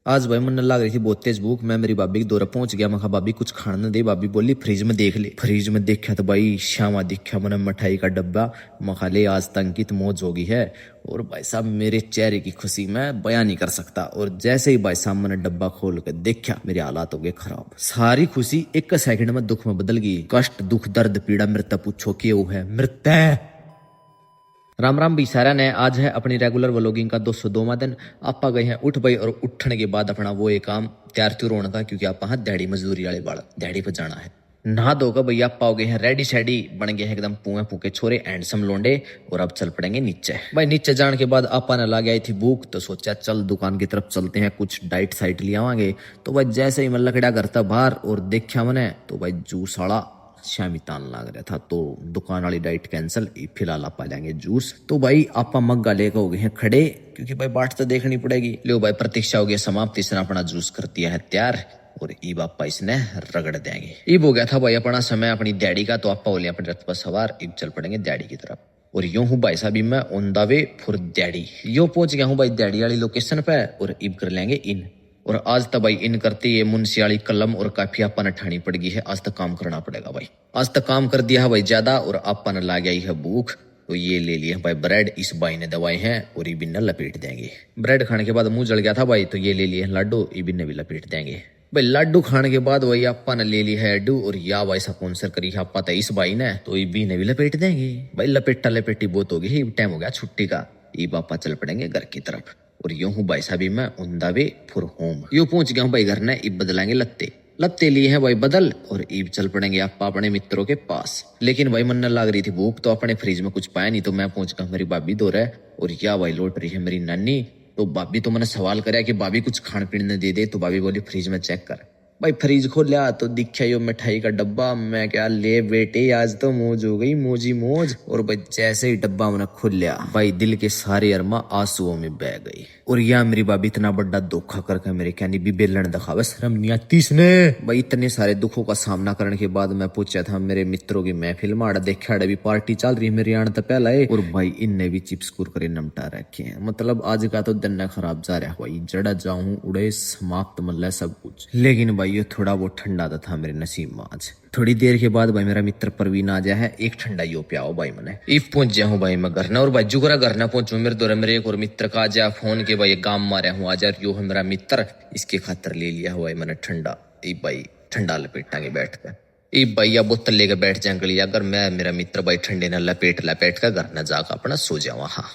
आज भाई मन लग रही थी बहुत तेज भूख। मैं मेरी भाभी के दौरा पहुंच गया। मैं कहा भाभी कुछ खाना दे। भाभी बोली फ्रिज में देख ले। फ्रिज में देखा तो भाई श्यामा दिखा मैंने मिठाई का डब्बा। मैं खा ले आज तंग की तो मौज होगी है। और भाई साहब मेरे चेहरे की खुशी मैं बयां नहीं कर सकता। और जैसे ही भाई साहब मैंने डब्बा खोल कर देखा मेरे हालात हो गए खराब। सारी खुशी एक सेकंड में दुख में बदल गई। कष्ट दुख दर्द पीड़ा मृत्यु पूछो क्यों है मृत्यु। राम राम भी सारा ने। आज है अपनी रेगुलर व्लॉगिंग का 202वां दिन। आपा गए हैं उठ भाई और उठने के बाद अपना वो एक काम तैयार त्यूर होना था क्योंकि आपा दिहाड़ी मजदूरी वाले बाल दिहाड़ी पर जाना है। नहा धोकर भैया आपा हो गए हैं रेडी शेडी बन गए हैं एकदम पुए फूके छोरे हैंडसम लोंडे। और अब चल पड़ेंगे नीचे। भाई नीचे जाने के बाद आपा ने लग आई थी भूख तो सोचा चल दुकान की तरफ चलते हैं कुछ डाइट साइट ले आवांगे। तो भाई जैसे ही मैं लकड़ा घर था बाहर और देखा मैंने तो भाई जूस वाला श्यामी तान लग रहा था। तो दुकान वाली डाइट कैंसिल। फिलहाल आप लेंगे जूस। तो भाई आपा मग्गा लेकर हो गए हैं खड़े क्योंकि भाई बाट तो देखनी पड़ेगी। लो भाई प्रतीक्षा हो गया समाप्त। इसने अपना जूस कर दिया है तैयार और ईब आपा इसने रगड़ देंगे। ईब हो गया था भाई अपना समय अपनी डैडी का। तो आपा हो लिया अपने रथ पर सवार। ईब चल पड़ेंगे डैडी की तरफ। और यूं हूँ भाई साहब मैं on the way for daddy. यो पहुंच गया हूँ भाई डैडी वाली लोकेशन पे और ईब कर लेंगे इन। और आज तक भाई इन करते ये मुंशियाली कलम और काफी आपा ने ठानी पड़ गई है। आज तक काम करना पड़ेगा भाई। आज तक काम कर दिया है भाई ज्यादा और आपा ने ला गई है भूख। तो ये ले लिया भाई ब्रेड। इस भाई ने दवाई है और ये बिन्ना लपेट देंगे। ब्रेड खाने के बाद मुंह जल गया था भाई तो ये ले लिए लाडू। ये बिन्ने भी लपेट देंगे भाई। लाडू खाने के बाद वही आपा ने ले लिया है अड्डू और या भाई स्पॉन्सर करी है आपा था इस भाई ने। तो ये भी ने भी लपेट देंगे भाई। लपेटा लपेटी बहुत होगी। टाइम हो गया छुट्टी का। ये पापा चल पड़ेंगे घर की तरफ। और यूं हूँ भाई साहब मैं on the way for home. यूं पहुंच गया हूँ भाई घर ने। ईब बदलेंगे लत्ते लत्ते लिए हैं भाई बदल। और ईब चल पड़ेंगे आप अपने मित्रों के पास। लेकिन भाई मन लग रही थी भूख तो अपने फ्रिज में कुछ पाया नहीं। तो मैं पहुंच गया मेरी भाभी दो रहे। और या भाई लौट रही है मेरी नानी। तो भाभी तो मैंने सवाल कराया कि भाभी कुछ खान पीने दे दे। तो भाभी बोली फ्रिज में चेक कर। भाई फ्रिज खोलिया तो दिखा यो मिठाई का डब्बा। मैं क्या ले बेटे आज तो मौज हो गई मौजी मौज। और भाई जैसे ही डब्बा मैंने खोलिया भाई दिल के सारे अरमा आंसुओं में बह गई। और या मेरी भाभी इतना बड़ा धोखा करके मेरे कहनी भी बेलन दिखावे शर्म नहीं आती इसने। भाई इतने सारे दुखों का सामना करने के बाद मैं पूछा था मेरे मित्रों की महफिल में देखा भी पार्टी चल रही है मेरी आने तो पहला है। और भाई इनने भी चिप्स कुरकुरे नमटा रखे हैं। मतलब आज का तो दिन खराब जा रहा भाई। जड़ा जाऊं उड़े समाप्त मतलब सब कुछ। लेकिन भाई ये थोड़ा वो ठंडा था मेरे नसीब में आज। थोड़ी देर के बाद भाई मेरा मित्र परवीन आ जाए है। एक ठंडा यो पियाओ भाई मैंने। इफ पहुंच जाऊं भाई मैं घर ना। और भाई जुगरा घर ना पहुंचू मेरे दौरे मेरे एक और मित्र का आ जा फोन के भाई गांव मारे हूँ आ जा यो है मेरा मित्र। इसके खातर ले लिया हुआ है मैंने ठंडा। ई भाई ठंडा लपेटांगे बैठ कर। ई भाई या बोतल लेकर बैठ जाए अगर मैं मेरा मित्र भाई ठंडे न लपेट कर घर न जाकर अपना सो जावा। हाँ।